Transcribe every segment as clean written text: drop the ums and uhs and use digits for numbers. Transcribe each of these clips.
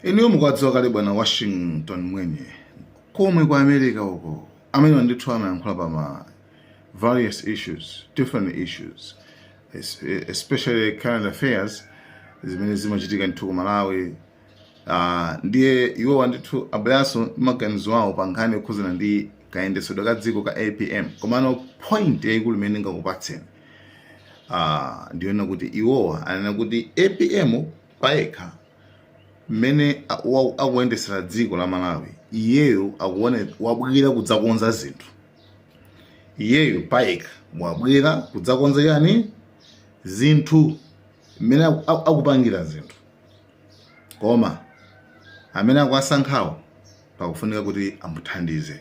Iniyo mukwadzoka kali bwana Washington mwenye komwe kwa America uko amene wandithu amayankhula pa various issues, different issues, especially current affairs zimene zimachitika ndithu ku Malawi. Ndiye iwo wandithu abweranso maganizo awo pa nkhani yokhuzana ndi kayendetsedwe ka dziko ka APM. Komano point yayikulu imene ndingakupatseni ndiyona kuti iwowa anena kuti APM payekha mmene akuyendetsera dziko la Malawi, iyeyo akuone wabwera kudzakonza zinthu. Iyeyo payekha wabwera kudzakonza yani zinthu, mmene akupangira zinthu. Koma amene akuwasankhawo pakufunika kuti amuthandize,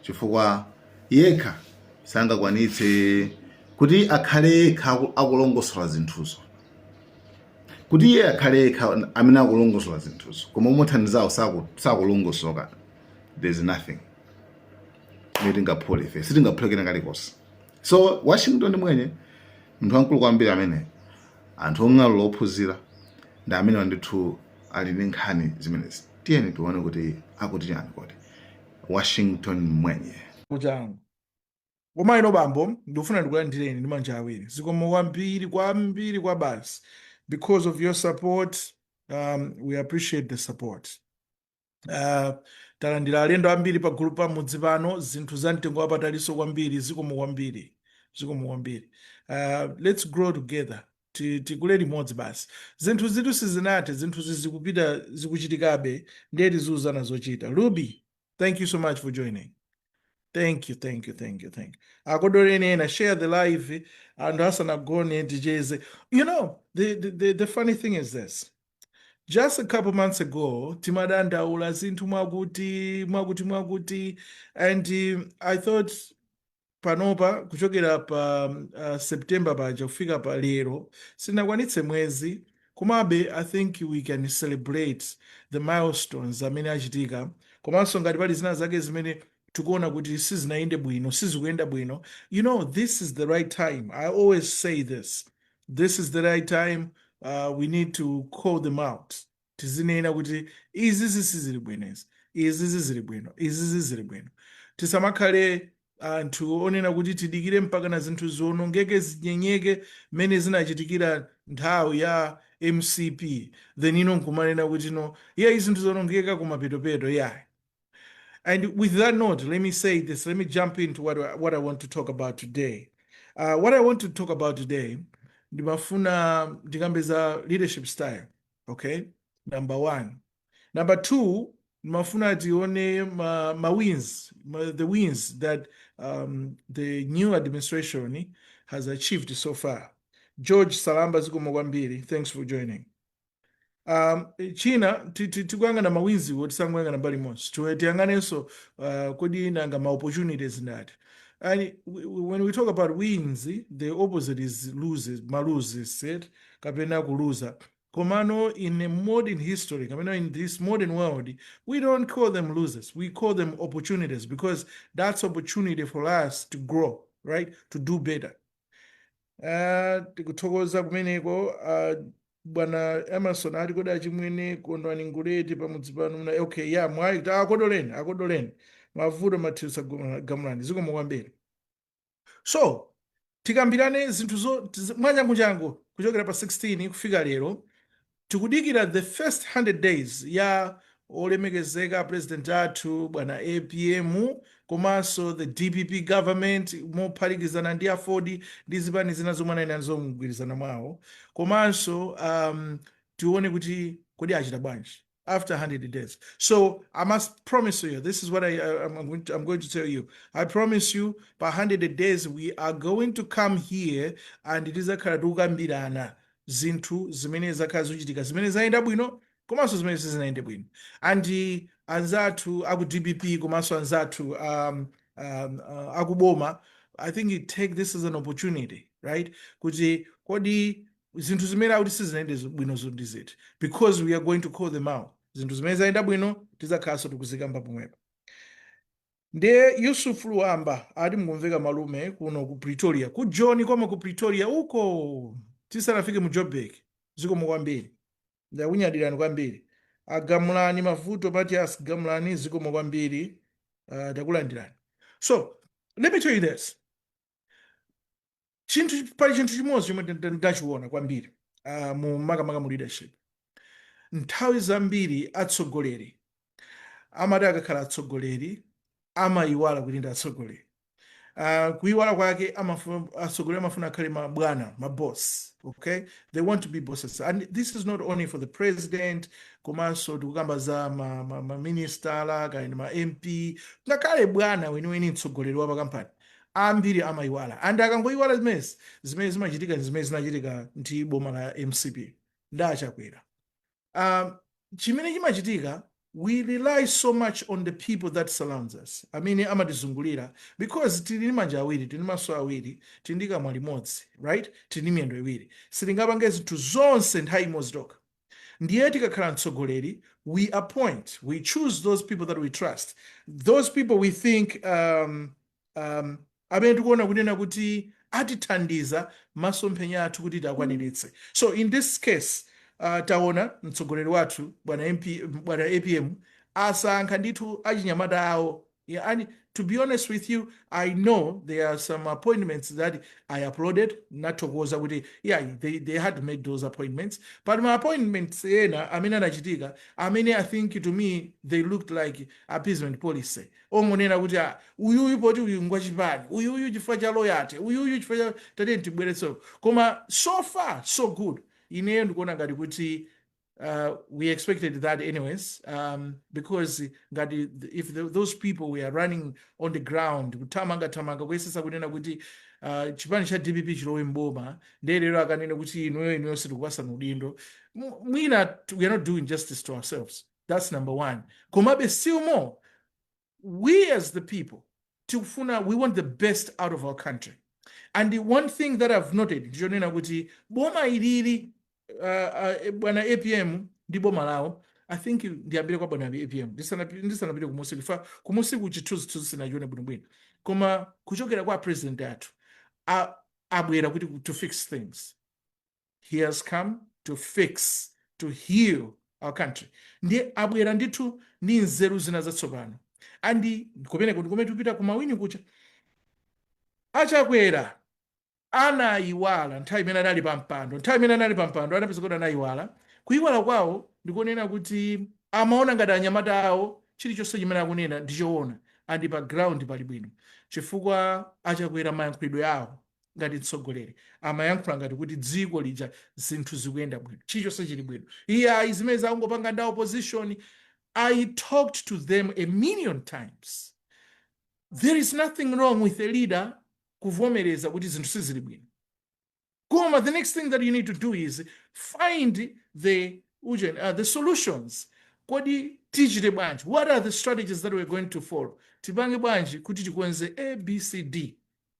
chifukwa yekha sangakwanitse kuti akhale yekha akulongosola zinthuzo. Kuti iye akhale yekha amene akulongosola zinthuzo koma umuthandizawo sakulongosoka, there's nothing tingapole ife sitingaphulekena kalikonse. So Washington mwenye munthu wamkulu kwambiri amene anthu ong'alula ophunzira ndi amene wandithu ali ndi nkhani zimenezi. Tiyeni tione kuti akuti chani kodi Washington mwenye kuchangu koma ino bambo ndikufuna ndikulandireni ndi manja awiri. Zikomo kwambiri kwa basi because of your support. We appreciate the support. Talandira alendo ambiri pa group pamudzi pano, zinthu za mtengo wapataliso kwambiri. Zikomo kwambiri. Let's grow together, tikule limodzi basi. Zinthu zitu sizinathe, zinthu zikupita zikuchitikabe, ndiye tizuzana zochita. Ruby, thank you so much for joining. Thank you. Akodoleni ena share the live and asana gone tijeze. You know, the funny thing is this. Just a couple months ago, timadandaula zinthu mwakuti, and I thought panopa kuchokera pa September paja kufika pa lero sinakwanitse mwezi, komabe I think we can celebrate the milestones amene achitika, komanso ngati pali zina zake zimene tikuona kuti sizinaende bwino, sizikuyenda bwino. You know, this is the right time. I always say this. This is the right time. We need to call them out. Tizinena kuti izi zisizili bwenezi, izi zizili bwino. Tisamakhale anthu onena kuti tidikire mpaka na zinthu zonongeke zinyenyeke mene zinachitikira nthawi ya MCP, then ino nkumanena kuti no izi zinthu zonongeka kumapetopeto yeah. And with that note, let me say this. Let me jump into what I want to talk about today. What I want to talk about today, ndimafuna ndikambeza leadership style. Okay, number one. Number two, ndimafuna tione the wins that the new administration has achieved so far. George Salamba zikomo kwambiri, thanks for joining. China tikuyang'ana mawinzi wotisanguyang'ana mbali monse tiyang'anenso kodi nanga ma opportunities ndati. And when we talk about wins, the opposite is loses said kapena kuluza. Komano in a modern history, kapena in this modern world, we don't call them losers, we call them opportunities, because that's opportunity for us to grow, right, to do better. Tikuthokoza kumeneko Bwana Emerson ali koda chimwene kondwani nguleti pamudzi pano. Okay, yeah, mwayi akodoleni mavuto mathisa gamulani zikomo kwambiri. So tikambirane zinthu mwanjangu kuchokera pa 16 kufika lero tikudikira the first 100 days ya olemekezeka president athu bwana APM komanso the DPP government mophatikizana ndi afodi ndi zipani zina zomwe anayi zomugwirizana mwawo, komanso tione kuti kodi achita bwanji after 100 days. So I must promise you, this is what I'm going to tell you. I promise you, by 100 days we are going to come here and tizakhala tikukambirana zinthu zimene zakhala zochitika, zimene zayenda bwino komanso zimene sizinaende bwino. And anzathu aku DPP komanso anzathu akuboma, I think you take this as an opportunity, right? Kuti kodi zinthu zimene akuti sizinaende bwino zondizeti, because we are going to call them out. Zinthu zimene zayenda bwino tizakhalanso tikuzikamba pomwepa. Ndiye Yusuf Luamba ati mkumveka malume kuno ku Pretoria, ku John koma ku Pretoria uko tisanafike mu Joburg. Zikomo kwambiri ndakunyadirani kwambiri. Agamulani Mavuto Matias Gamulani zikomo kwambiri takulandirani. So let me tell you this. Pali chinthu chimodzi chomwe ndachiona kwambiri mu makamaka mu leadership. Nthawi zambiri atsogoleri amati akakhala atsogoleri amayiwala kuti ndi atsogoleri. Kuiwala kwake atsogoleri amafuna akhale mabwana, maboss. Okay, they want to be bosses, and this is not only for the president, komanso tikukamba za minister kandi ma MP, ngakhale bwana weniweni mtsogoleri wa pakampani ambiri amayiwala, and akangoyiwala zimene zimachitika zimene zinachitika ndi boma la MCP ndachakwera. Chimene chimachitika, we rely so much on the people that surrounds us. Amene amatizungulira, because tili manja awiri, tili maso awiri, tili ndi kamwa limodzi, right? Tili miyendo iwiri. Sitingapange zinthu zonse nthawi imodzi tokha. Ndiye tikakhala mtsogoleri, we appoint, we choose those people that we trust. Those people we think amene tikuona kunena kuti atithandiza masomphenya athu kuti tiakwaniritse. So in this case, taona mtsogoleri wathu bwana APM asankha ndithu achinyamata awo. Yeah, and to be honest with you, I know there are some appointments that I uploaded, nathokoza kuti yeah, they had to make those appointments, but my appointments ena amene anachitika, amene I think to me they looked like appeasement policy. Ongonena kuti uyuyu poti uyu ngwachipani, uyuyu chifukwa cha loyalty, uyuyu chifukwa cha tateni tibweretso. Koma so far so good. Ineyo ndikuona ngati kuti we expected that anyways, because if those people were running on the ground kutamanga kuyesesa kunena kuti chipani cha DPP chilowe mboma, ndelero akanena kuti inuyo sitikupasani udindo, mwina we are not doing justice to ourselves. That's number one. Komabe still more, we as the people we want the best out of our country. And the one thing that I've noted, ndichonena kuti boma ilili bwana APM ndi boma lawo, I think ndiyambire kwa bwana APM ndisanapite kumusi kufa kumusi kuchithuzi sinachione bwinobwino, koma kuchokera kwa president athu abwera kuti to fix things. He has come to fix, to heal our country. Ndiye abwera ndithu ndi nzeru zina zatsopano, andi kumene tupita kumawini kucha achakwera anayiwala nthawi imene anali pampando anapeza kuti anayiwala. Kuyiwala kwawo ndikunena kuti amaona ngati anyamata awo chilichonse chimene akunena ndichoona, andi pa ground pali bwino, chifukwa achakwera mayankhulidwe awo ngati mtsogoleri amayankhula ngati kuti dziko lija zinthu zikuyenda bwino, chilichonse chili bwino. Iya zimene zakungopanga ndi opposition, I talked to them a million times. There is nothing wrong with a leader kuvomereza kuti zinthu sizili bwino. Koma the next thing that you need to do is find the solutions. Kodi tichite bwanji? What are the strategies that we're going to follow? Tipange bwanji kuti tikwenze ABCD.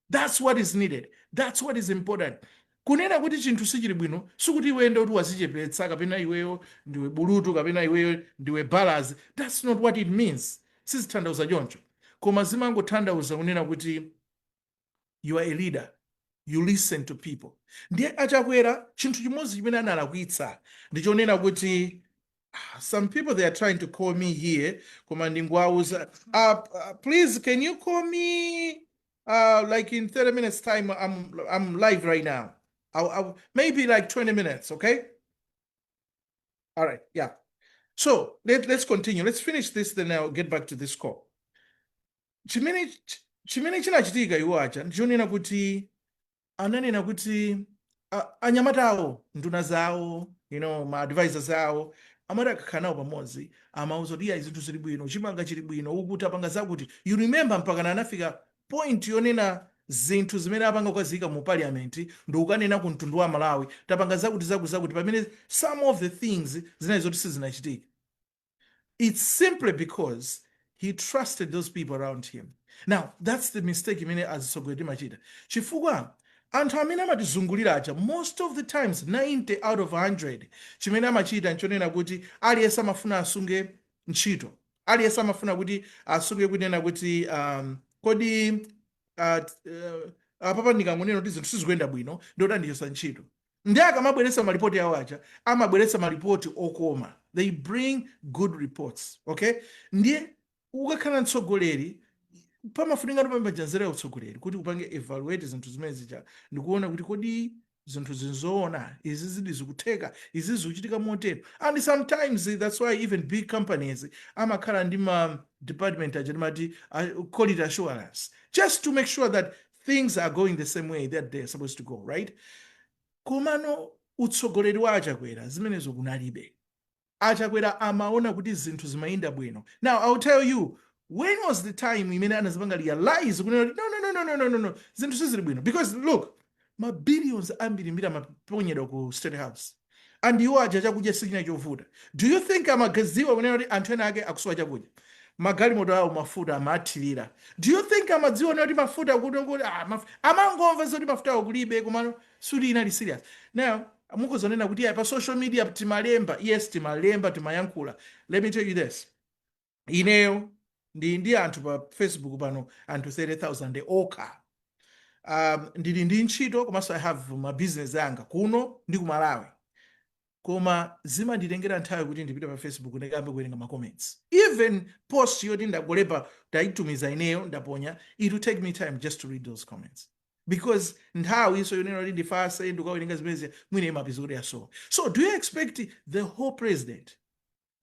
That's what is needed. That's what is important. Kunena kuti chinthu sichili bwino sikuti iwende kuti wazichepetsa kapena iweyo ndiwe bulutu kapena iweyo ndiwe balazi. That's not what it means. Sizithandauza choncho. Koma zimangothandauza kunena kuti you are a leader. You listen to people. Ndiye achakwera chinthu chimodzi chimene analakwitsa ndichonena kuti some people they are trying to call me here, koma ndingwauza please can you call me like in 30 minutes time. I'm live right now. I'll maybe like 20 minutes, okay? All right, yeah. So let's continue. Let's finish this, then I'll get back to this call. Chimene chinachitika iwacha ndichonena kuti ananena kuti anyamata awo, nduna zawo, ma advisors awo amati akakhala nawo pamodzi amauza kuti zinthu zili bwino, chimanga chili bwino, ukuti apanga zakuti. You remember mpaka anafika point yonena zinthu zimene apanga kukazika mu parliament ndi ukanena ku mtundu wa Malawi tapanga zakuti pamene some of the things zinali zoti sizinachitika. It's simply because he trusted those people around him. Now, that's the mistake imene azisogolera timachita. Chifukwa anthu amene amatizungulira aja most of the times 90 out of 100 chimene amachita nchonena kuti aliyense amafuna asunge ntchito, aliyense amafuna kuti asunge kunena kuti kodi apapa ndikangonena kuti zinthu sizikuyenda bwino ndoti andichosa ntchito. ndi akamabweretsa malipoti awo aja amabweretsa malipoti okoma. They bring good reports, okay? Ndiye ukakhala mtsogoleri pamafunika pamanja nzira ya utsogoleri kuti upange evaluate zinthu zimene zija ndikuona kuti kodi zinthu zinzoona izi zidi zikutheka izi zikuchitika motero. And sometimes that's why even big companies amakhala ndi ma department aja timati quality assurance, just to make sure that things are going the same way that they're supposed to go, right? Komano utsogoleri wa Achakwera zimenezo kunalibe. Achakwera amaona kuti zinthu zimayenda bwino. Now I'll tell you, when was the time imene anazipanga realize kunena no, zinthu sizili bwino? Because look, ma billions ambirimbiri amaponyedwa ku State House and iwo aja chakudya sichina chovuta. Do you think amagaziwa kunena kuti anthu ena ake akusowa chakudya? Magalimoto awo mafuta amathirira. Do you think amadziwa kuti mafuta kuti amangomva zoti mafuta awo kulibe komano suli inali serious? Now mukuzonena kuti pa social media timalemba, yes timalemba timayankhula. Let me tell you this, ineyo ndi anthu pa Facebook pano anthu 30,000 okha. Ndili ndi ntchito komanso I have ma business anga kuno ndi ku Malawi. Koma zimanditengera nthawi kuti ndipite pa Facebook ndikambe kuwerenga ma comments. Even post yoti ndagolepa taitumiza ineyo ndaponya, it will take me time just to read those comments. Because nthawi iso yonena kuti ndifase ndikuwerenga zimene mwine mapizo kuti yaso. So do you expect the whole president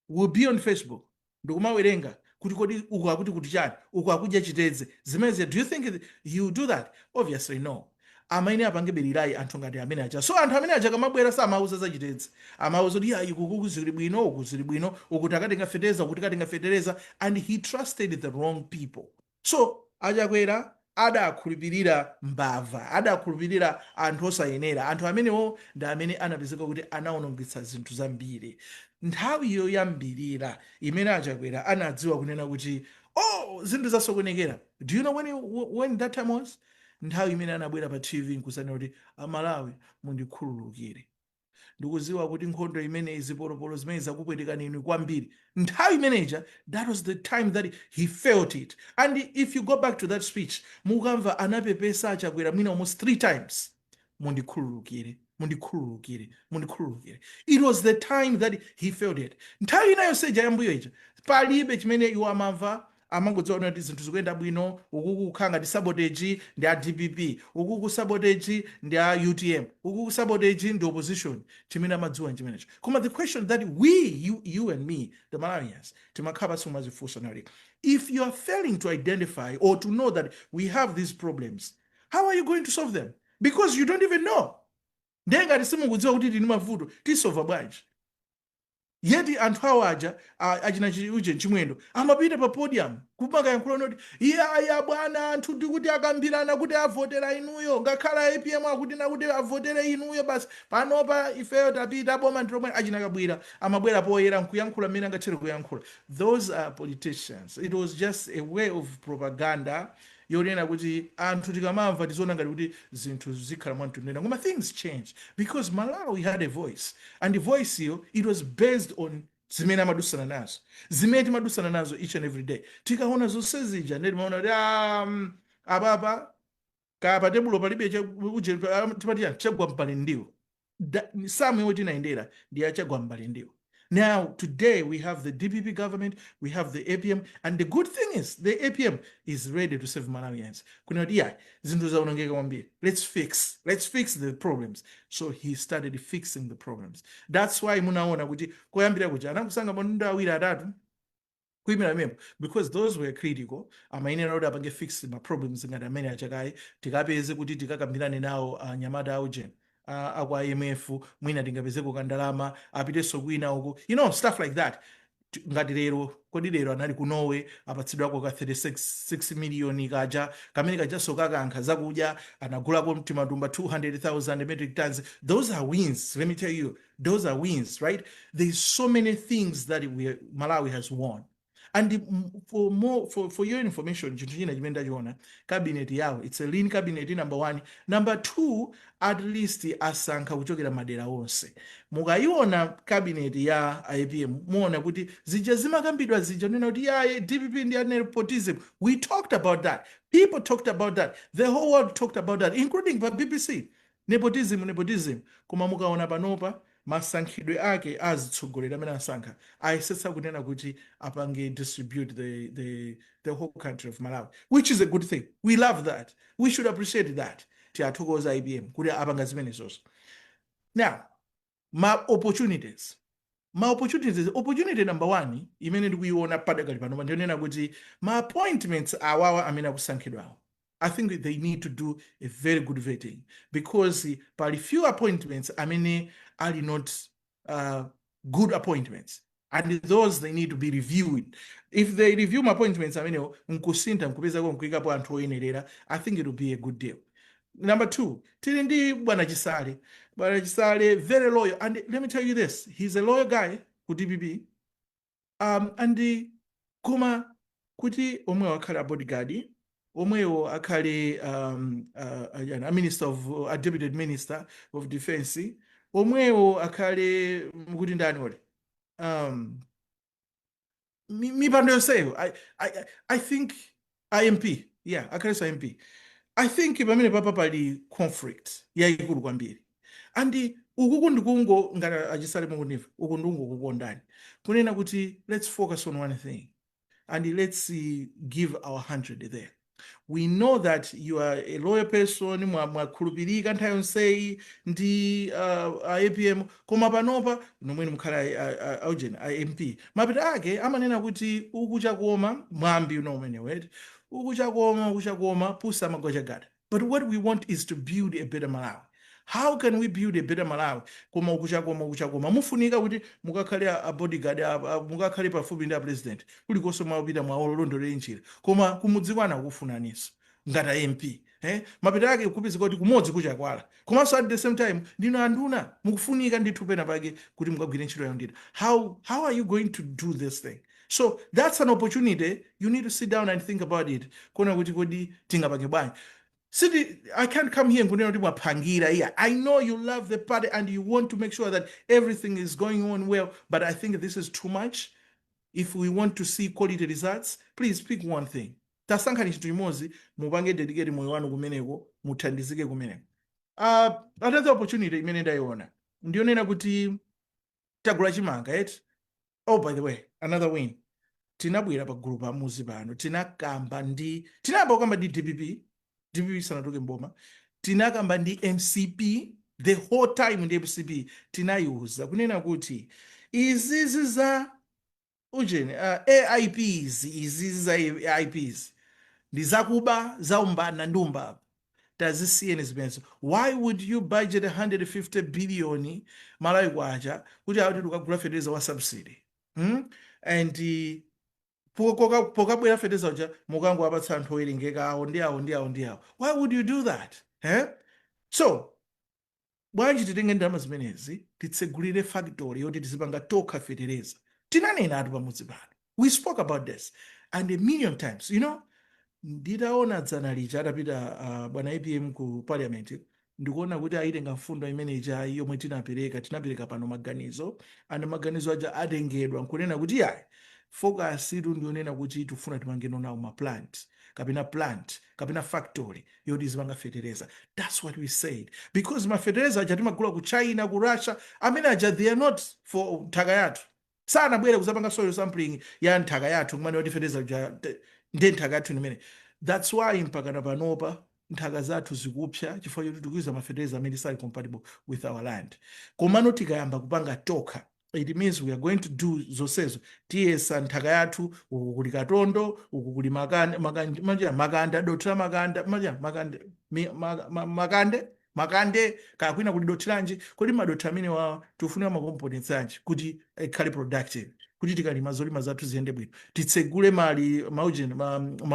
will be on Facebook ndikumawerenga kuti kodi uku akuti kuti chani uku akudya chitedze zimene? Do you think you do that? Obviously no. Amaine apange belirai anthu ngati amene aja. So anthu amene aja kamabwera samauza za chitedze, amauza kuti ayi kuku zili bwino uku zili bwino uku takatenga fetereza uku takatenga fetereza, and he trusted the wrong people. So Achakwera adakhulupirira mbava, adakhulupirira anthu osayenera, anthu amenewo ndi amene anapezeka kuti anaonongesa zinthu zambiri. Nthawi iyo yambirira imene Achakwera anadziwa kunena kuti zinthu zasokonekera. Do you know when that time was? Nthawi imene anabwera pa TV nkusana kuti Amalawi mundikhululukire. Ndikuziwa kuti nkhondo imene izipolopolo zimene zakupwetekani inu kwambiri. Nthawi imeneja, that was the time that he felt it. And if you go back to that speech, mukamva anapepesa Achakwera mwina almost 3 times. Mundikhululukire. Mundikhululukire. Mundikhululukire. It was the time that he felt it. Nthawi inayo seja yambuyo ija. Palibe chimene iwo amamva amangodziona kuti zinthu zikuyenda bwino, uku kukhanga ndi sabotage ndi a DPP, uku ku sabotage ndi a UTM, uku ku sabotage ndi opposition. Chimene amadziwa chimenecho. Koma the question that you and me, the Malawians, timakhala simumazifunsa nali, if you are failing to identify or to know that we have these problems, how are you going to solve them? Because you don't even know. Ndengati simukudziwa kuti tini mavuto tisolva bwanji. Yeti anthu awo aja achina uje chimwendo amapita pa podium kupanga yankhulo noti iya bwana anthu ndikuti akambirana kuti avotera inuyo, ngakhala APM akuti nakuti avotere inuyo, basi panopa ifeyo tapita boma ndilomwe achina kabwira amabwera poyera nkuyankhula mmene angathere kuyankhula. Those are politicians. It was just a way of propaganda yonena kuti anthu tikamamva tizoona ngati kuti zinthu zikhala mwamtendere. Koma things changed because Malawi had a voice, and the voice here, it was based on zimene amadusana nazo, zimene timadusana nazo each and every day. Tikaona zonse zija ndi timaona kuti ababa kapa tebulo palibe uje timati chagwa mpale ndiwo. Samwe woti naendera ndi achagwa mpale ndiwo. Now, today we have the DPP government, we have the APM, and the good thing is the APM is ready to save Malawians. Let's fix the problems. So he started fixing the problems. That's why munaona kuti koyambira kuja anakusanga manunda awiri atatu kuimira membo, because those were critical. Amainera kuti apange fix my problems ngati amene achakai tikapeze kuti tikakambirane nawo anyamata aujen. Akwa IMF mwina tingapezeko kandalama apiteso kwina uko, stuff like that. Ngati lero kodi lero anali ku Norway apatsidwako ka 36 million kaja kamene kajaso kakankha zakudya anagulako mtimatumba 200,000 metric tons. Those are wins. Let me tell you, those are wins, right? There's so many things that Malawi has won. And for your information, cabinet yawo, it's a lean cabinet, number 1. Number 2, at least asankha kuchokera madera onse. Mukaiona cabinet ya IPM, muona kuti zija zimakambidwa zija nena kuti ya DPP ndi nepotism. We talked about that. People talked about that. The whole world talked about that, including the BBC. nepotism koma mukaona panopa masankhidwe ake azitsogolera amene asankha ayesetsa kunena kuti apange distribute the whole country of Malawi, which is a good thing. We love that. We should appreciate that. Tiyathokoza IBM kuti apanga zimenezozo. Now, opportunity number one imene ndikuiona padakali pano ndionena kuti ma appointments awawa amene akusankhidwawo, I think they need to do a very good vetting, because pali few appointments amene are not good appointments, and those they need to be reviewed. If they review my appointments amene nkusinta nkupezako nkuikapo anthu oyenerera, I think it will be a good deal. Number two, tili ndi Bwana Chisale. Bwana Chisale, very loyal. And let me tell you this, he's a loyal guy ku DPP. And kuma kuti omwewo akhale a bodyguard, omwewo akhale a minister of a deputy minister of defense, omwewo akhale kuti ndani ole. Mipando yoseyo, I think IMP, yeah, akhale so IMP. I think pamene papa pali conflict yayikulu kwambiri. And ukuku ndikungo ngati Achisale mukuniva, uku ndungo kukondani. Kunena kuti let's focus on one thing and let's give our 100 there. We know that you are a loyal person, mwakhulupirika nthawi yonseyi ndi APM, koma panopa nomwene mukhala aujeni MP. Mapita ake amanena kuti ukuchakoma mwambi umenewo. Ukuchakoma pusa magojagada. But what we want is to build a better Malawi. How can we build a better Malawi? Koma ukuchakoma mufunika kuti mukakhale a bodyguard, mukakhale pafupi ndi a president, kulikonso mwapita mwaolondole njira, koma kumudzikwana kufunaniso ngati MP. Mapita ake kupezeka kuti kumodzi kuchakwala, komanso at the same time ndino anduna mukufunika ndithu pena pake kuti mukagwire ntchito yawo ndithu. How are you going to do this thing? So that's an opportunity. You need to sit down and think about it. Kona kuti kodi tingapange bwanji. I can't come here and kunena kuti mwapangira here. I know you love the party and you want to make sure that everything is going on well, but I think this is too much. If we want to see quality results, please pick one thing. Tasankhani chinthu chimodzi, mupange dedicate moyo wanu kumeneko, muthandizike kumeneko. Another opportunity imene ndayiona ndionena kuti Tagula Chimanga, right? Oh, by the way, another win. Tinabwera pa group amuzi pano, tinakamba ndi DPP sanatoke mboma, tinakamba ndi MCP, the whole time ndi MCP tinayuza kunena kuti izizi za ujeni AIPs, izizi za AIPs ndizakuba zaumbana ndumba tazisiyeni zimenezo. Why would you budget 150 billion Malawi kwacha kuti awati tukagula fertilizer wa subsidy? And pokabwera fertilizer uja mukango apatsa anthu owerengeka awo ndi awo. Why would you do that? So bwanji titenge ndalama zimenezi titsegulire factory yoti tizipanga tokha fertilizer. Tinanena atu pamudzi pano. We spoke about this and a million times, you know. Nditaona dzana lija atapita bwana APM ku parliament, ndikuona kuti aitenga mfundo imene ija yomwe tinapereka pano maganizo, and maganizo aja atengedwa nkunena kuti yayi focus idu ndionena kuti tufuna timangeno nawo ma plant kapena factory yoti zimanga fertilizer. That's what we said, because ma fertilizer aja timagula ku China, ku Russia, amene aja they are not for nthaka yathu. Sana bwere kuzapanga soil sampling ya nthaka yathu kumene yoti fertilizer aja ndi nthaka yathu nimene. That's why mpaka panopa nthaka zathu zikupsa chifukwa choti tikuiza ma fertilizer amene sali compatible with our land. Komano tikayamba kupanga tokha, it means we are going to do zosezo. Tiyesa nthaka yathu uku kuli Katondo, uku kuli makande kakwina kuli dotiranji, kodi madoti amene wa tufuna ma components anji kuti ikhale productive, kuti tikalima zolima zathu ziyende bwino. Titsegule ma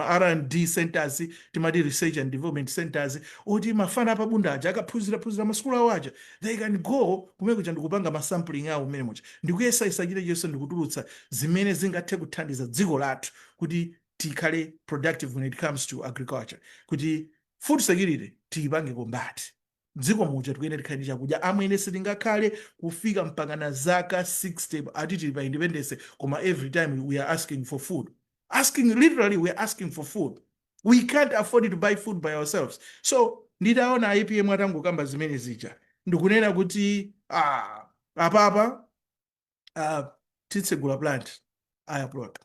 R&D centers, timati research and development centers, oti mafana apabunda aja akaphunzira masukulu awo aja, they can go kumene kuja ndikupanga ma sampling awo mmene moja. Ndikuyesa isachite chonse ndikutulutsa zimene zingathe kuthandiza dziko lathu kuti tikhale productive when it comes to agriculture, kuti food security tiyipange kombati. Dziko muja tikuyenda tikhale chakudya amwene sitingakhale kufika mpaka na zaka 60 atiti pa independence, koma every time we are asking for food. Literally we are asking for food. We can't afford to buy food by ourselves. So nditaona IPM atangokamba zimene zija ndikunena kuti apapa titsegula plant ayaploda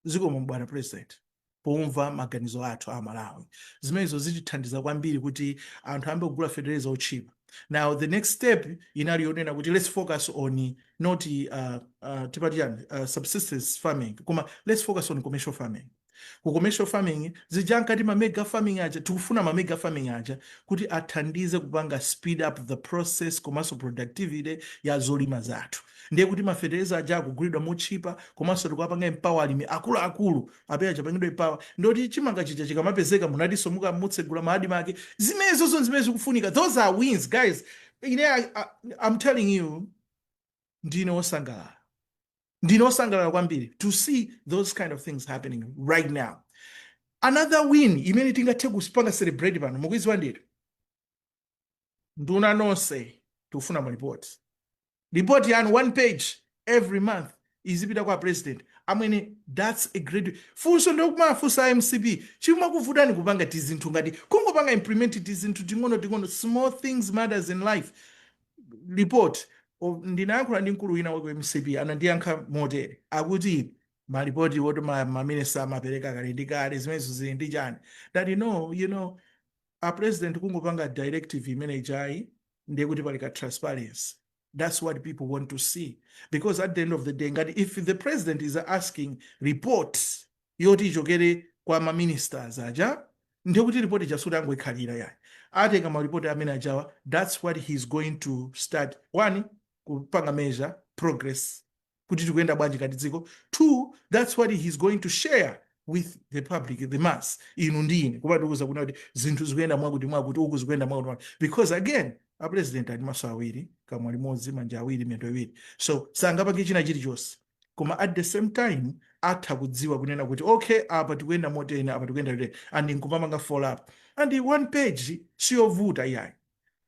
zikomo bwana president pomva maganizo athu a Malawi. Zimenezo zitithandiza kwambiri kuti anthu ambe kugula fertilizer ochipa. Now the next step inali yonena kuti let's focus on not subsistence farming, koma let's focus on commercial farming. Ku commercial farming zijankati ma mega farming aja tikufuna ma mega farming aja kuti athandize kupanga speed up the process komanso productivity ya zolima zathu. Ndiye kuti ma fertilizer aja akugulidwa mochipa komanso tikupanga empower alimi akulu apera chapangidwa empower ndoti chimanga chija chikamapezeka munadiso mutsegula maadi make zimene zikufunika. Those are wins guys. I'm telling you ndine osangalala kwambiri to see those kind of things happening right now. Another win imene tingathe kupanga celebrate pano mukuiziwa ndiro nduna nonse tikufuna ma report yani 1 page every month izipita kwa president. I mean, that's a great funso ndokumafusa MCB chimwa kuvutani kupanga tizinthu ngati kungopanga implement tizinthu ting'ono small things matters in life. Report ndinayankhula ndi mkulu wina wa MCB anandiyankha motere akuti maripoti woti maminista amapereka kale ndi kale zimenezo zili ndi chani that you know a president kungopanga directive imene ijayi ndiye kuti palika transparency. That's what people want to see. Because at the end of the day, if the president is asking reports, yoti ichokere kwa ma ministers aja, ndiye kuti report ijasuda ngoikhalira yani. Atenga ma report amene ajawa, that's what he's going to start. 1, kupanga measure, progress, kuti tikuyenda bwanji kati dziko. 2, that's what he's going to share with the public, the mass. Inu ndine, kuba tikuza kuna kuti zinthu zikuyenda mwakuti uku zikuyenda mwakuti. Because again, a president ali maso awiri kamwe limodzi manja awiri miyendo iwiri so sangapange china chilichonse koma at the same time atha kudziwa kunena kuti okay apa tikuyenda motena apa tikuyenda lere and nkupamanga follow up and 1 page siyovuta iyayi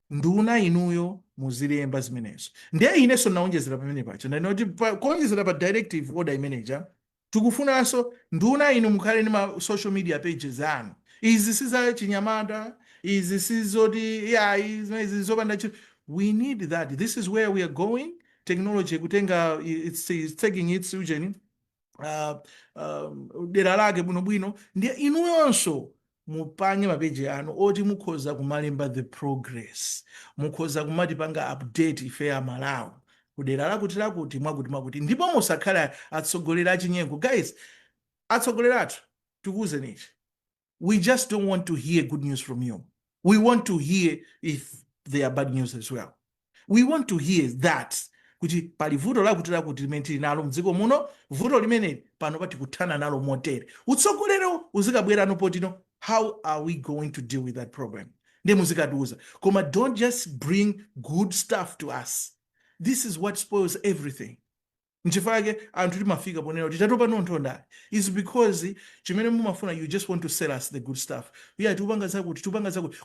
nduna inuyo muzilemba zimenezo ndiye inenso naonjezera pamene pacha ndinoti kuonjezera pa directive order manager tikufunanso nduna inu mukhale ni ma social media pages anu izi siza chinyamata izi sizoti izi zopanda chiro. We need that. This is where we are going. Technology kutenga it's taking its journey dera lake bwinobwino ndiye inuyonso mupange mapeji anu oti mukhoza kumalemba the progress mukhoza kumatipanga update ife ya Malawi kudera lakuti mwakuti ndipo musakhala atsogolera achinyengo. Guys, atsogolera athu tikuze nichi, we just don't want to hear good news from you. We want to hear if they are bad news as well. We want to hear that. Kuti pali vuto lakuti limene nalo mdziko muno, vuto limene pano pati kutana nalo motere. Utsogolero uzikabwera no potino, how are we going to deal with that problem? Nde muzikaduza. Koma don't just bring good stuff to us. This is what spoils everything. Nchifake anthu timafika ponena kuti tatopa nonthonda is because chimene mumafuna you just want to sell us the good stuff. Yeah, tupanga zakuti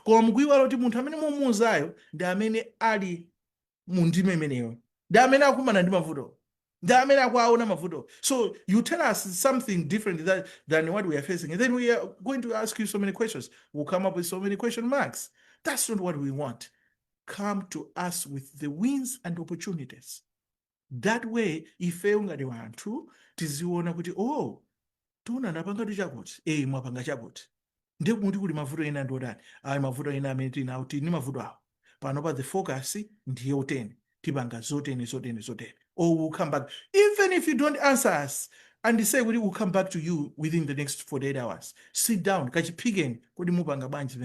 koma mukuiwala kuti munthu amene mumuuzayo ndi amene ali mundime imeneyo ndi amene akumana ndi mavuto ndi amene akuaona mavuto. So you tell us something different than what we are facing and then we are going to ask you so many questions. We'll come up with so many question marks. That's not what we want. Come to us with the wins and opportunities. That way, ife ungati wanthu tiziona kuti oh tuna ndapanga chakuti mwapanga chakuti ndiye kuti kuli mavuto ena ndodani mavuto ena amene tinawo tini mavuto awo pano pa the focus ndiye uteni tipanga zoteni or we'll come back even if you don't answer us and say we'll come back to you within the next 48 hours. Sit down kachipigeni kodi mupanga bwanji.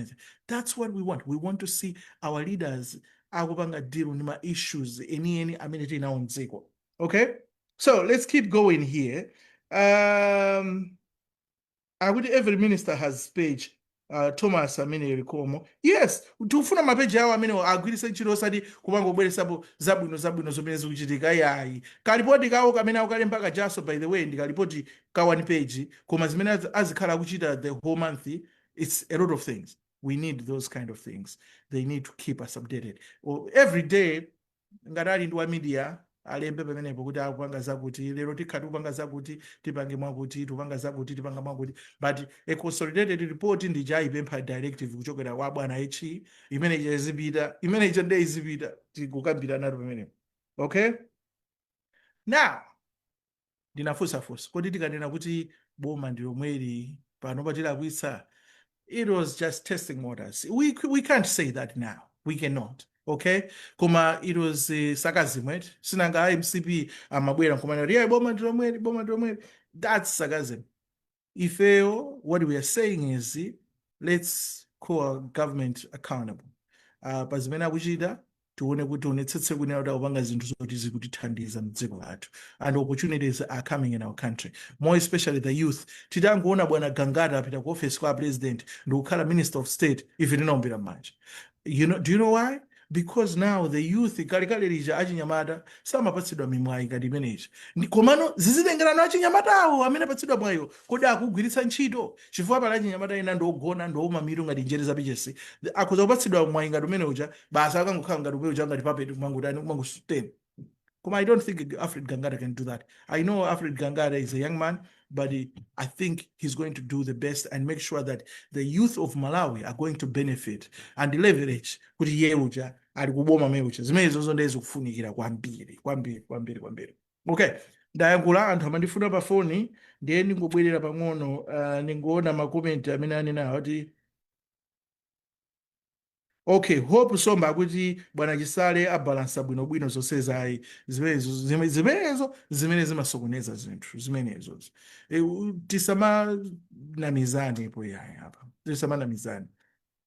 That's what we want. We want to see our leaders akupanga deal with my issues any amene tinawo mdziko. Okay, so let's keep going here. I would every minister has page. Thomas amene Rikomo. Yes, tufuna mapeji awo amene agwiritsa ntchito osati kupanga kubweretsapo zabwino zomene zikuchitika yayi. Kalipoti kawo kamene akalemba kajaso by the way ndikalipoti ka 1 page koma zimene azikhala kuchita the whole month. It's a lot of things. We need those kind of things. They need to keep us updated. Every day, ngatali ndi wa media, alembe pamenepo kuti akupanga zakuti lero tikhati kupanga zakuti tipange mwakuti tupanga zakuti tipanga mwakuti, but a consolidated report ndichayipempha directive kuchokera kwa bwana Heche imene izipita, imene icho ndiye izipita tikukambira nato pamenepo. Okay, now ndinafusa kodi tikanena kuti boma ndilomweri pano patilakwitsa, it was just testing waters. We can't say that now. We cannot. Okay? Koma it was sarcasm, right? Sinanga MCP amabwera nkomana riya boma ndilomweri. That's sarcasm. What we are saying is let's call our government accountable. Pazimene akuchita tione kuti onetsetse kunena kuti akupanga zinthu zoti zikutithandiza mdziko lathu, and opportunities are coming in our country, more especially the youth. Titangoona bwana Gangara apita ku office kwa president ndikukhala minister of state ife tinaombera manja. Do you know why? Because now the youth kalikale lija achinyamata samapatsidwa mimwayi ngati imeneyi. Komano zizitengerano achinyamatawo amene apatsidwa mwayo kodi akugwiritsa ntchito, chifukwa pala achinyamata ina ndogona ndowuma mitu ngati njere za pichesi akhoza kupatsidwa mwayi ngati umene uja basa akangokhala ngati umene uja ngati papeti kumangusuteni. Koma I don't think Alfred Gangara can do that. I know Alfred Gangara is a young man, but I think he's going to do the best and make sure that the youth of Malawi are going to benefit and leverage kuti yeuja ali kuboma meuja zimene zonzo ndezi kufunikira kwambiri. Okay, ndayankhula anthu amandifuna pa foni ndiye ndingobwerera pang'ono ningoona makomenti amene anenawo kuti okay, Hope Somba akuti bwana Chisale abalansa bwinobwino zonse zayi zimenezo zimasokoneza zinthu zimenezo. Tisamanamizane po yayi apa, tisamanamizane.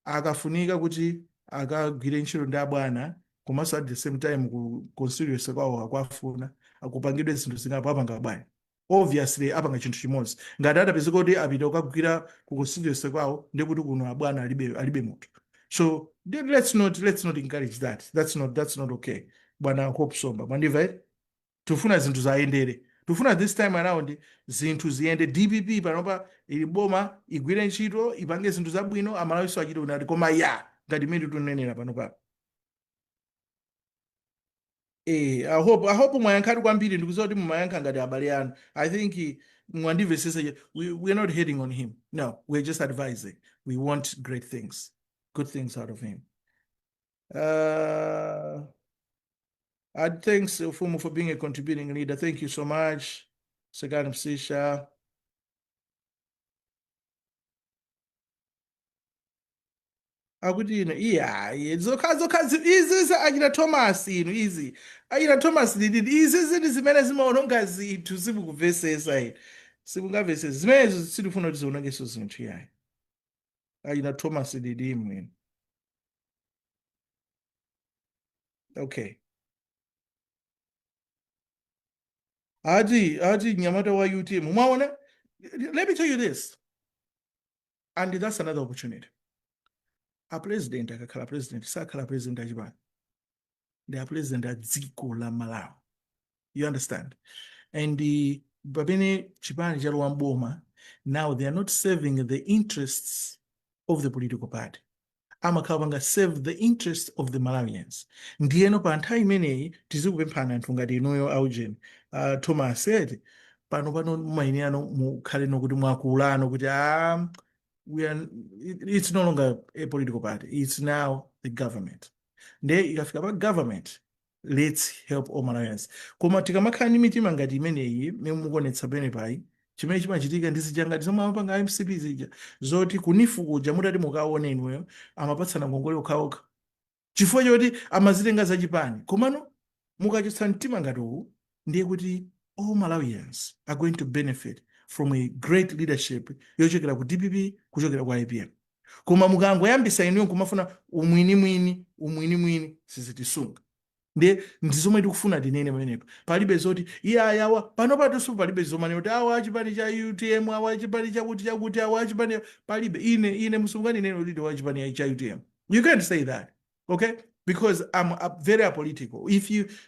Akafunika kuti akagwire ntchito ndi abwana komanso at the same time ku constituency kwawo akwafuna akupangidwe zinthu zingapo apanga bwana. Obviously apanga chinthu chimodzi ngati adapeza kuti apita kukagwira ku constituency kwawo ndi kuti kuno abwana alibe munthu. So let's not encourage that. That's not okay. Bwana Hope Somba, mwandiva tufuna zinthu zaendere. Tufuna this time around zinthu ziyende. DPP panopa ili boma igwire ntchito ipange zinthu zabwino amalawiso achite unati koma ngati mimi tunenera panopa. I hope mwayankhali kwambiri ndikuziwa kuti mumayankha ngati abale anu. I think mwandive sese we're not hating on him. No, we're just advising. We want great things. Good things out of him. Thanks Fumu for being a contributing leader. Thank you so much. Sagani Msisha. Akuti zokhazi izi achita Thomas izi. Achita Thomas izi zimene zimaononga zinthu simukuvesesa simungavesesa. Zimenezo sitifuna kuti zionongeso zinthu yayi. Achita Thomas mwini. Okay. Ati nyamata wa UTM. Mwaona? Let me tell you this. And that's another opportunity. A president akakhala president sakhala president achibana. They are president at dziko la Malawi. You understand? And the babene chipani chalowa mboma, now they are not serving the interests of the political party. Amakabanga serve the interest of the Malawians. Ndiyeno pa nthawi imeneyi tizikupemphana anthu ngati inoyo Augen Thomas said pano mumayenera mukhale nokuti mwakulano kuti it's no longer a political party, it's now the government. Ndiye ikafika pa government, let's help all Malawians. Koma tikamakhala ndi mitima ngati imeneyi mukuonetsa pene pai chimene chimachitika ndizijangati zomwe amapanga MCP zija zoti kunifukuja mutati mukaone inuyo amapatsana ngongole okhaokha chifukwa choti amazitenga zachipani. Komano mukachitsa mtima ngati uwu ndiye kuti all Malawians are going to benefit from a great leadership yochokera ku DPP kuchokera ku IPM. Koma mukangoyambisa inuyo kumafuna umwini sizitisunga. Ndizomwe tikufuna tinene pamenepo. Palibe zoti ayawa panopatonso palibe zomane kuti awa chipani cha UTM awa chipani chakuti awa chipani palibe ine musungani nene kuti awa chipani cha UTM. You can't say that. Okay? Because I'm very apolitical.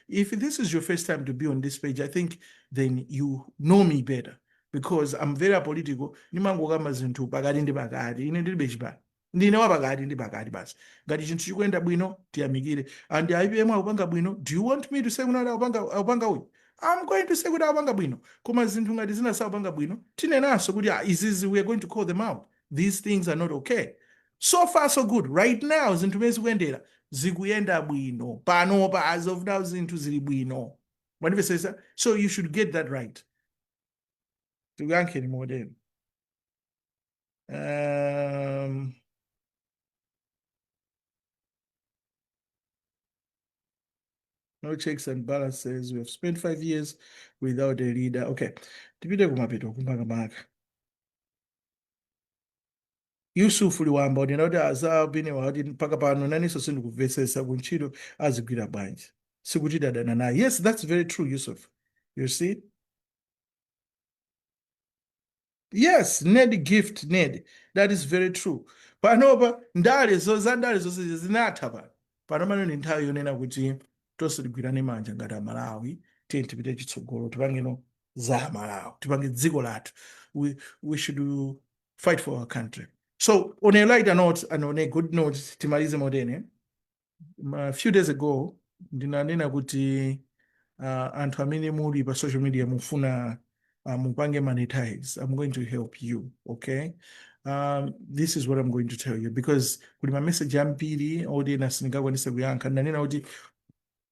If this is your first time to be on this page, I think then you know me better. Because I'm very apolitical. Nimango kama zinthu pakati ndi pakati. Ine ndilibe chipani. ndine wapakati ndi pakati basi. Ngati chinthu chikuyenda bwino tiyamikire, and IPM akupanga bwino. Do you want me to say kuti akupanga uyu? I'm going to say kuti akupanga bwino. Koma zinthu ngati zina sakupanga bwino tinenanso kuti izizi we are going to call them out. These things are not okay. So far so good. Right now zinthu mezi kuyendera zikuyenda bwino. Panopa as of now zinthu zili bwino. Manifesta. So you should get that right. Tuyankheni modern. No checks and balances. We have spent 5 years without a leader. Okay. Tipite kumapeto kumaka. Yusuf Liwamba ndinoti azabine wati mpaka pano naniso sindikuvesesa kuntchito azigwira bwanji. Sikuti dadana naye. Yes, that's very true, Yusuf. You see? Yes, Ned gift, Ned. That is very true. Panopa ndale zonse zinatha pano. Pano ni nthawi yonena kuti tosigwirane manja ngati Malawi, tipite chitsogolo tipangeno za Malawi, tipange dziko lathu. We should fight for our country. So on a lighter note and on a good note, timalize modene. A few days ago, ndinanena kuti anthu amene muli pa social media mufuna mupange monetize. I'm going to help you, okay? This is what I'm going to tell you, because kuli ma message ambiri audience singakwanisa kuyankha. Nanena kuti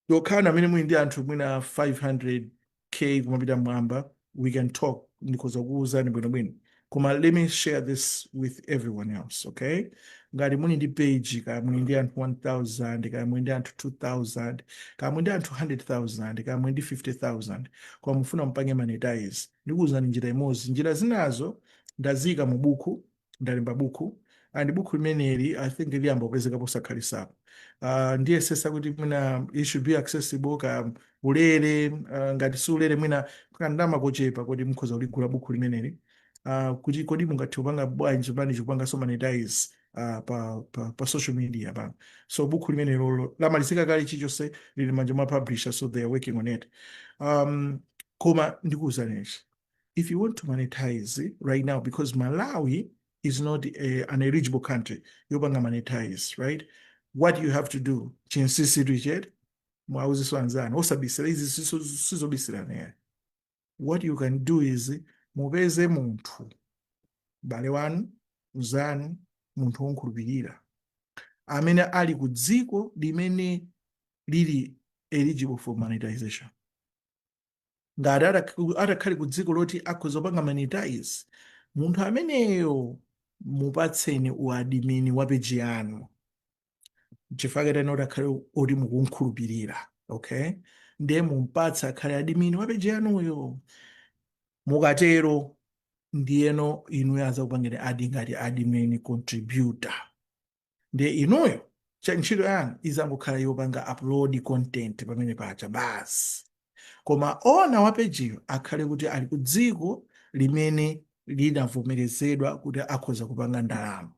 yokana amene muli ndi anthu mwina 500k kumapita mwamba, we can talk ndikoza kuuzani bwinobwino. Koma let me share this with everyone else, okay? Ngati muli ndi page, kaya muli ndi anthu 1,000, kaya muli ndi anthu 2,000, kaya muli ndi anthu 100,000, kaya muli ndi 50,000, kwa mufuna mpange monetize. Ndikuwuzani njira imodzi. Njira zinazo ndazika mu buku, ndalemba buku, and buku limeneli I think liyamba kupezeka posakhalisapo. Ndiye sesa kuti mwina it should be accessible ka ulere, ngati si ulere mwina kandama kochepa kuti mukhoza kuligula buku limeneli. Kuti kodi mungathe kupanga bwanji bani chikupanga so monetize pa social media ba. So buku limene lolo lamalizika kale chichonse lili manja ma publisher, so they are working on it. Koma ndikuwuzani, if you want to monetize right now, because Malawi is not an eligible country, yopanga monetize, right? What you have to do, chinsisi Richard, mwauziso anzana, osabisira izi sizobisira. What you can do is mupeze munthu, bale wanu, mzanu, munthu wonkhulupirira, amene ali ku dziko limene lili eligible for monetization. Ngati atakhali ku dziko loti akhoza kupanga monetize, munthu ameneyo mupatseni uadimini wa peji yanu. Chifukwa kuti akhale oti mukunkhulupirira, okay? Ndiye mumpatsa akhale adimini wa peji yanuyo. Mukatero ndiyeno inuyo azakupangire ngati admin contributor. Ndiye inuyo ntchito yanu izangokhala yopanga upload content pamene pacha basi. Koma owner wa pejiyo akhale kuti ali ku dziko limene linavomerezedwa kuti akhoza kupanga ndalama.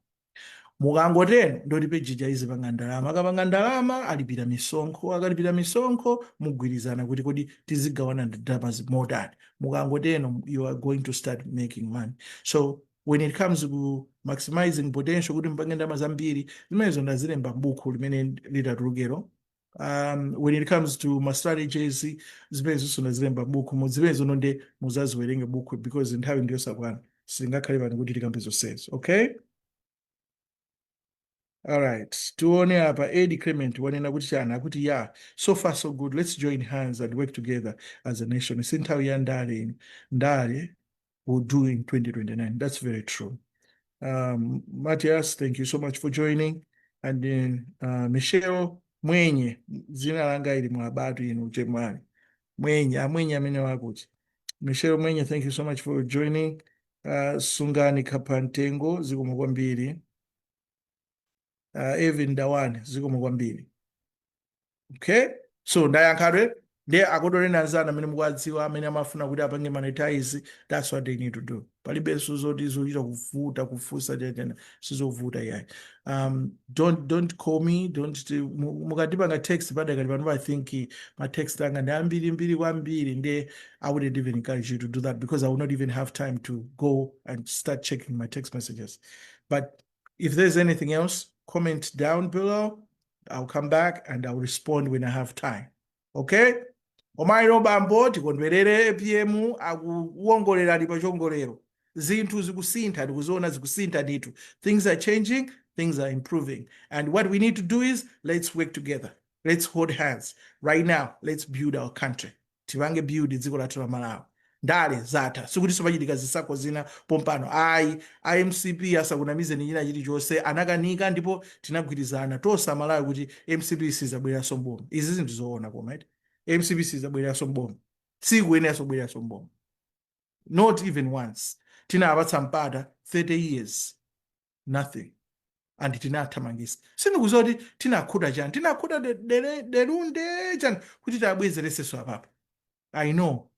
Mukangotero ndoti peji izipanga ndalama. Akapanga ndalama alipira misonkho, akalipira misonkho mugwirizana kuti kodi tizigawana ndalama motani. Mukangotero you are going to start making money. So when it comes to maximizing potential kuti mpange ndalama zambiri, zimenezo ndazilemba m'buku limene litatulukero. When it comes to my strategies, zimenezo ndazilemba m'buku, muzimenezo nonde muzaziwerenge buku, because nthawi ndiyosakwana singakhale pano kuti tikambe zonsezo, okay? All right. Tuone apa Eddie Clement wanena kuti chana akuti yeah, so far so good. Let's join hands and work together as a nation. Sintawi ya ndale will do in 2029. That's very true. Matthias, thank you so much for joining. And then Michelle Mwenye, zina langa ili mwabatu inu Jemani. Mwenye amene wakuti. Michelle Mwenye, thank you so much for joining. Sungani Kapantengo, zikomo kwambiri. Even Dawan, zikomo kwambiri. Okay? So ndayankhadwe ndiye akutolena nzana amene mukwadziwa amene amafuna kuti apange monetize. That's what they need to do. Palibe zoti zochita kuvuta kufusa tena sizovuta yayi. Don't call me, mukatipanga text padakali pano. I think my text anga ndi ambiri kwambiri, ndiye I wouldn't even encourage you to do that, because I will not even have time to go and start checking my text messages. But If there's anything else, comment down below. I'll come back and I'll respond when I have time. Okay? Omairo bambo tikondwerere APM akuwongolera ali pa chongolero. Zinthu zikusintha ndikuziona zikusintha ndithu. Things are changing, things are improving. And what we need to do is let's work together. Let's hold hands. Right now, let's build our country. Tivange build dziko lathu la Malawi. Ndale zatha sikuti sopachitika zisako zina pompano ayi IMCP asakunamize ni china chilichonse anakanika ndipo tinagwirizana tosa Malawi kuti MCP sizabwereranso mboma. Izi zinthu zoona koma iti MCP sizabwereranso mboma. Sikuyeneranso kubwereranso mboma. Not even once. Tinapatsa mpata 30 years. Nothing. And tinathamangisa. Sindikudziwa kuti tinakhuta chani. Tinakhuta derunde chani kuti tabwezereseso apapa. I know.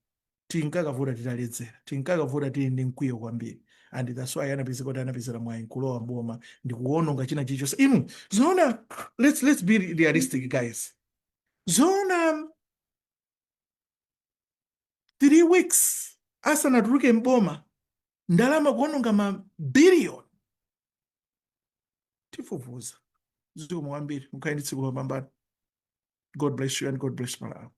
Tinkakavuta titaledzera. Tinkakavuta tili ndi mkwiyo kwambiri. And that's why anapezeka kuti anapezera mwayi nkulowa mboma ndikuononga china chilichonse. Inu, zoona, let's be realistic, guys. Zoona 3 weeks asanatuluke mboma ndalama kuononga ma billion. Tifufuza. Zikomo kwambiri. Mukhale ndi tsiku lopambana. God bless you and God bless Malawi.